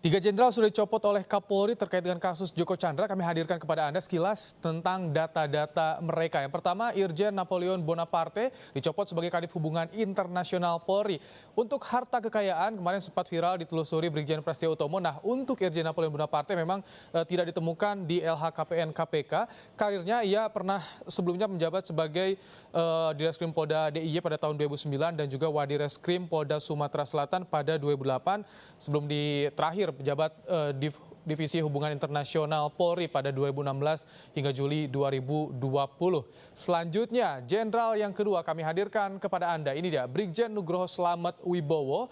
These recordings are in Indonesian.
Tiga jenderal sudah dicopot oleh Kapolri terkait dengan kasus Joko Chandra. Kami hadirkan kepada Anda sekilas tentang data-data mereka. Yang pertama, Irjen Napoleon Bonaparte dicopot sebagai Kadif Hubungan Internasional Polri. Untuk harta kekayaan, kemarin sempat viral ditelusuri Brigjen Prasetyo Utomo. Nah, untuk Irjen Napoleon Bonaparte memang tidak ditemukan di LHKPN KPK. Karirnya ia pernah sebelumnya menjabat sebagai Direskrim Polda DIY pada tahun 2009 dan juga Wadireskrim Polda Sumatera Selatan pada 2008 sebelum terakhir pejabat Divisi Hubungan Internasional Polri pada 2016 hingga Juli 2020. Selanjutnya, jenderal yang kedua kami hadirkan kepada Anda. Ini dia, Brigjen Nugroho Slamet Wibowo.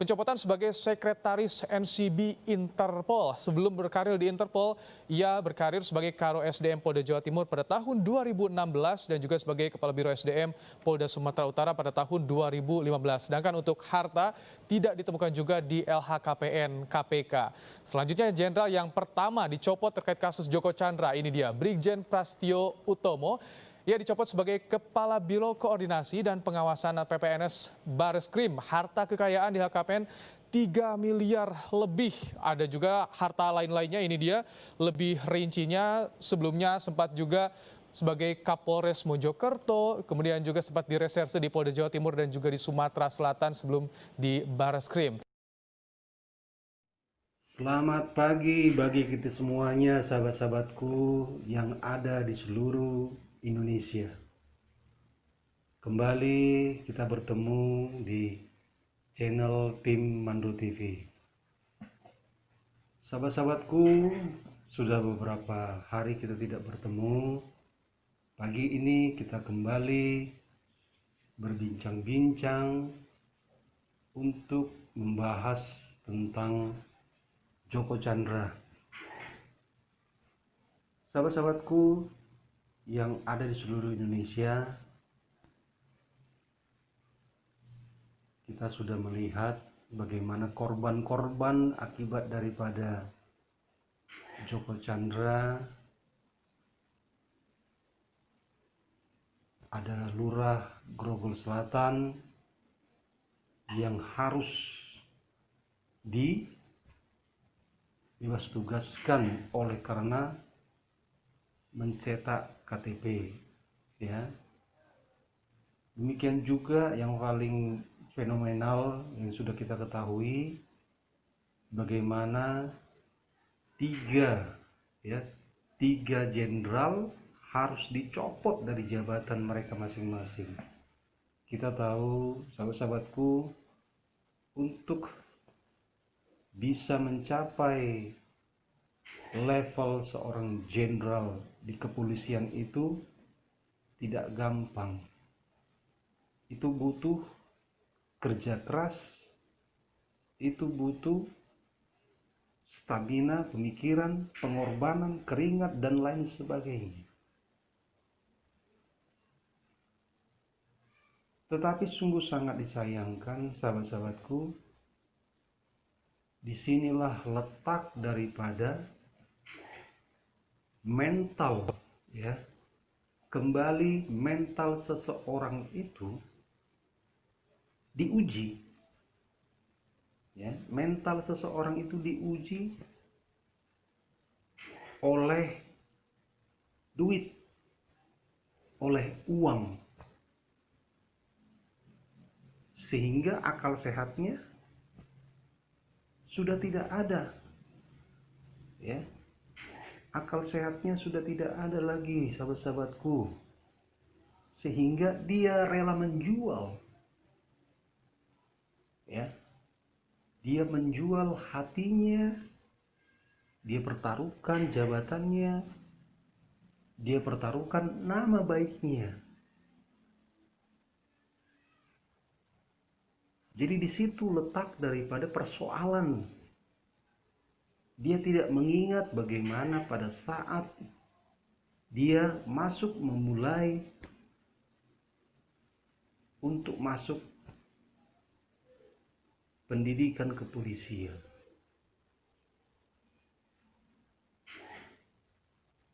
Pencopotan sebagai Sekretaris NCB Interpol. Sebelum berkarir di Interpol, ia berkarir sebagai Karo SDM Polda Jawa Timur pada tahun 2016 dan juga sebagai Kepala Biro SDM Polda Sumatera Utara pada tahun 2015. Sedangkan untuk harta tidak ditemukan juga di LHKPN KPK. Selanjutnya, jenderal yang pertama dicopot terkait kasus Joko Chandra. Ini dia, Brigjen Prasetyo Utomo. Ia dicopot sebagai Kepala Biro Koordinasi dan Pengawasan PPNS Bareskrim. Harta kekayaan di LHKPN 3 miliar lebih. Ada juga harta lain-lainnya, ini dia lebih rincinya. Sebelumnya sempat juga sebagai Kapolres Mojokerto, kemudian juga sempat di reserse di Polda Jawa Timur dan juga di Sumatera Selatan sebelum di Bareskrim. Selamat pagi bagi kita semuanya, sahabat-sahabatku yang ada di seluruh Indonesia. Kembali kita bertemu di channel tim Mandul TV. Sahabat-sahabatku, sudah beberapa hari kita tidak bertemu. Pagi ini kita kembali berbincang-bincang untuk membahas tentang Joko Chandra. Sahabat-sahabatku yang ada di seluruh Indonesia, kita sudah melihat bagaimana korban-korban akibat daripada Joko Chandra. Ada Lurah Grogol Selatan yang harus dibebas tugaskan oleh karena mencetak KTP, ya. Demikian juga yang paling fenomenal yang sudah kita ketahui, bagaimana tiga jenderal harus dicopot dari jabatan mereka masing-masing. Kita tahu, sahabat-sahabatku, untuk bisa mencapai level seorang jenderal di kepolisian itu tidak gampang. Itu butuh kerja keras, itu butuh stamina, pemikiran, pengorbanan, keringat, dan lain sebagainya. Tetapi sungguh sangat disayangkan, sahabat-sahabatku, disinilah letak daripada mental, ya. Kembali mental seseorang itu diuji, ya. Mental seseorang itu diuji oleh duit, oleh uang, sehingga akal sehatnya sudah tidak ada, ya. Akal sehatnya sudah tidak ada lagi, sahabat-sahabatku, sehingga dia rela menjual, ya. Dia menjual hatinya, dia pertaruhkan jabatannya, dia pertaruhkan nama baiknya. Jadi di situ letak daripada persoalan. Dia tidak mengingat bagaimana pada saat dia memulai untuk masuk pendidikan kepolisian.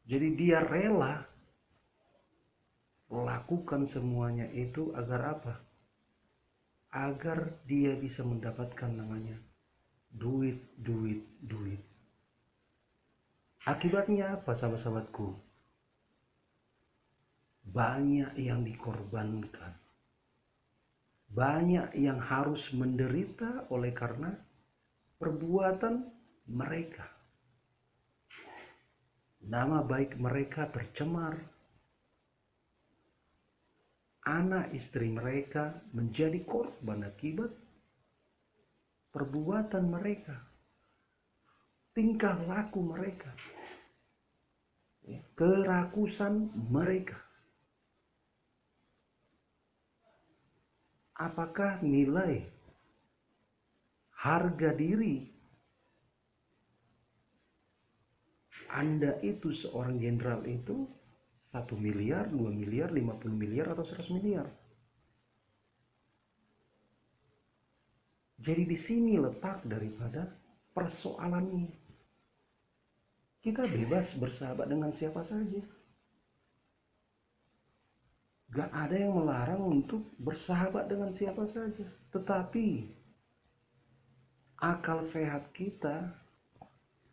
Jadi dia rela lakukan semuanya itu agar apa? Agar dia bisa mendapatkan namanya duit, duit, Akibatnya apa, sahabat-sahabatku? Banyak yang dikorbankan. Banyak yang harus menderita oleh karena perbuatan mereka. Nama baik mereka tercemar. Anak istri mereka menjadi korban akibat perbuatan mereka. Tingkah laku mereka. Kerakusan mereka. Apakah nilai harga diri Anda itu seorang jenderal itu 1 miliar, 2 miliar, 50 miliar, atau 100 miliar? Jadi di sini letak daripada persoalannya. Kita bebas bersahabat dengan siapa saja. Gak ada yang melarang untuk bersahabat dengan siapa saja. Tetapi akal sehat kita,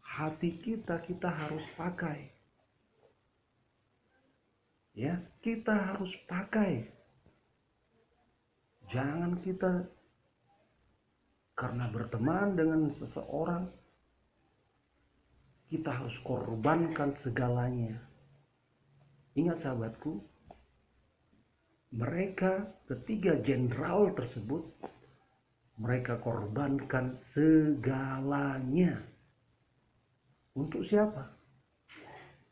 hati kita harus pakai. Ya, kita harus pakai. Jangan kita karena berteman dengan seseorang, kita harus korbankan segalanya. Ingat sahabatku, mereka ketiga jenderal tersebut, mereka korbankan segalanya. Untuk siapa?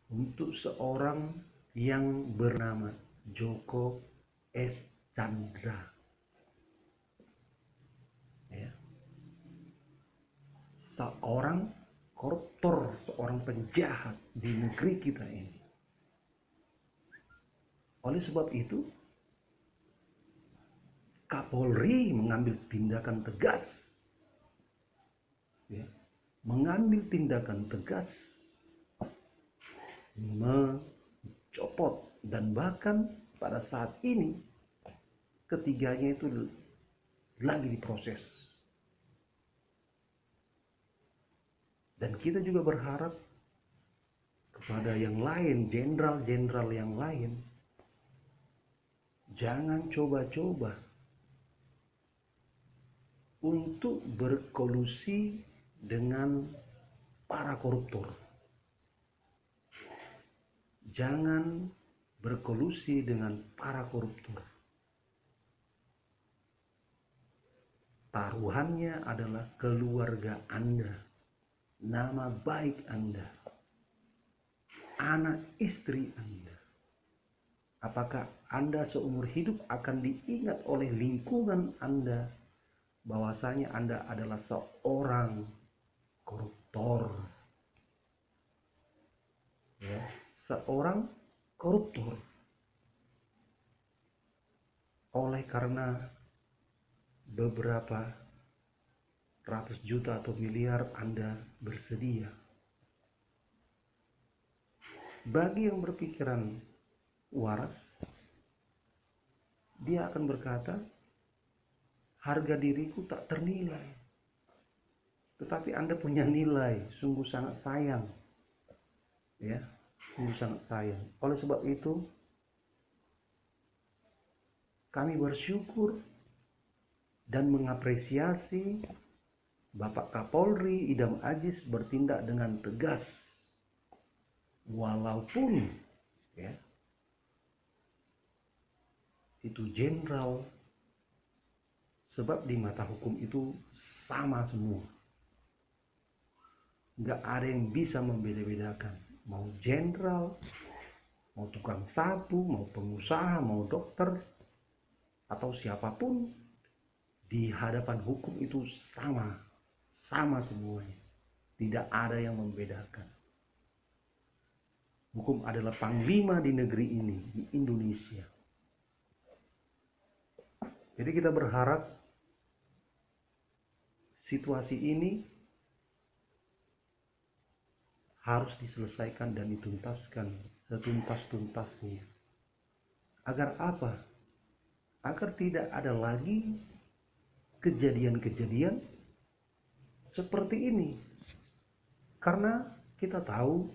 Untuk seorang yang bernama Joko S. Chandra. Ya. Seorang koruptor, seorang penjahat di negeri kita ini. Oleh sebab itu, Kapolri mengambil tindakan tegas. Ya. Mengambil tindakan tegas, mencopot, dan bahkan pada saat ini ketiganya itu lagi diproses. Dan kita juga berharap kepada yang lain, jenderal-jenderal yang lain, jangan coba-coba untuk berkolusi dengan para koruptor. Jangan berkolusi dengan para koruptor. Taruhannya adalah keluarga Anda, nama baik Anda, anak istri Anda. Apakah Anda seumur hidup akan diingat oleh lingkungan Anda bahwasanya Anda adalah seorang koruptor? Ya, seorang koruptor. Oleh karena beberapa ratus juta atau miliar Anda bersedia. Bagi yang berpikiran waras, dia akan berkata, harga diriku tak ternilai. Tetapi Anda punya nilai, sungguh sangat sayang. Ya, sungguh sangat sayang. Oleh sebab itu, kami bersyukur dan mengapresiasi Bapak Kapolri Idam Aziz bertindak dengan tegas. Walaupun ya, itu jenderal, sebab di mata hukum itu sama semua. Nggak ada yang bisa membeda-bedakan. Mau jenderal, mau tukang sapu, mau pengusaha, mau dokter, atau siapapun, di hadapan hukum itu sama semuanya. Tidak ada yang membedakan. Hukum adalah panglima di negeri ini, di Indonesia. Jadi kita berharap situasi ini harus diselesaikan dan dituntaskan setuntas-tuntasnya. Agar apa? Agar tidak ada lagi kejadian-kejadian seperti ini. Karena kita tahu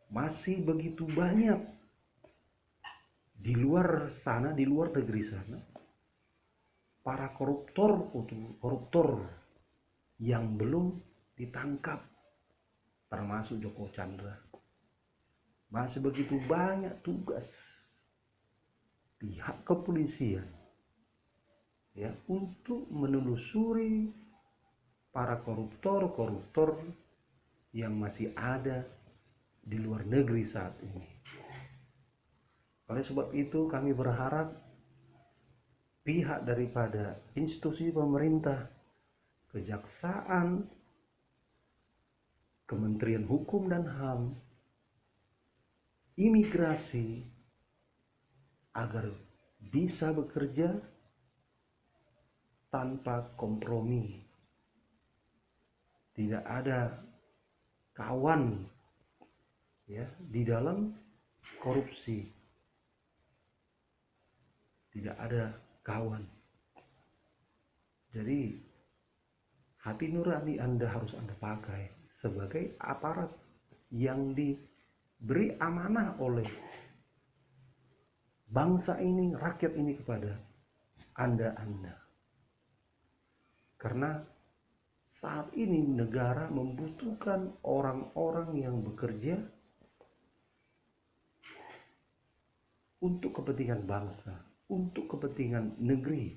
masih begitu banyak di luar sana, di luar negeri sana, para koruptor yang belum ditangkap, termasuk Joko Chandra. Masih begitu banyak tugas pihak kepolisian ya untuk menelusuri para koruptor yang masih ada di luar negeri saat ini. Oleh sebab itu kami berharap pihak daripada institusi pemerintah, kejaksaan, Kementerian Hukum dan HAM, imigrasi, agar bisa bekerja tanpa kompromi. Tidak ada kawan ya di dalam korupsi. Tidak ada kawan. Jadi hati nurani Anda harus Anda pakai sebagai aparat yang diberi amanah oleh bangsa ini, rakyat ini kepada Anda. Karena saat ini negara membutuhkan orang-orang yang bekerja untuk kepentingan bangsa, untuk kepentingan negeri,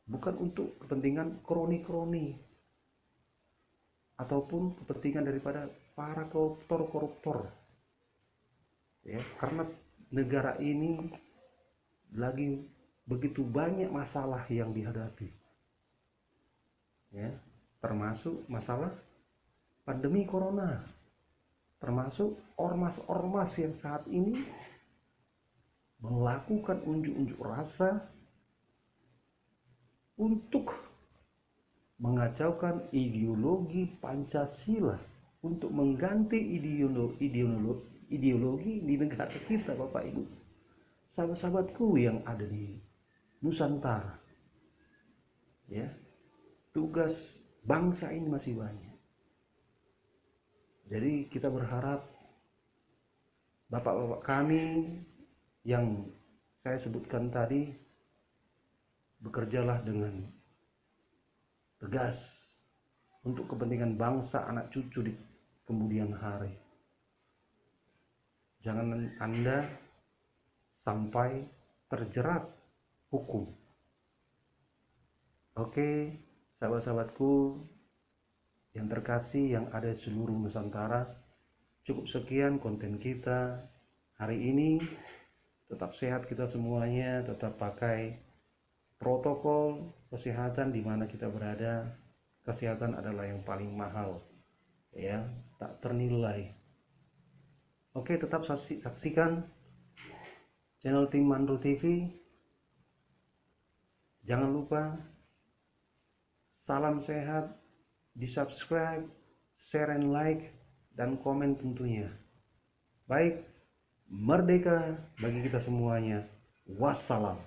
bukan untuk kepentingan kroni-kroni ataupun kepentingan daripada para koruptor. Ya, karena negara ini lagi begitu banyak masalah yang dihadapi. Ya, termasuk masalah pandemi corona, termasuk ormas-ormas yang saat ini melakukan unjuk rasa untuk mengacaukan ideologi Pancasila, untuk mengganti ideologi di negara kita, Bapak Ibu, sahabat-sahabatku yang ada di Nusantara. Ya, tugas bangsa ini masih banyak. Jadi kita berharap bapak-bapak kami yang saya sebutkan tadi, bekerjalah dengan tegas untuk kepentingan bangsa, anak cucu di kemudian hari. Jangan Anda sampai terjerat hukum. Oke, sahabat-sahabatku yang terkasih yang ada di seluruh Nusantara, cukup sekian konten kita hari ini. Tetap sehat kita semuanya, tetap pakai protokol kesehatan di mana kita berada. Kesehatan adalah yang paling mahal, ya, tak ternilai. Oke, tetap saksikan channel Tim Mandro TV. Jangan lupa salam sehat, di subscribe, share and like, dan komen tentunya. Baik, merdeka bagi kita semuanya. Wassalam.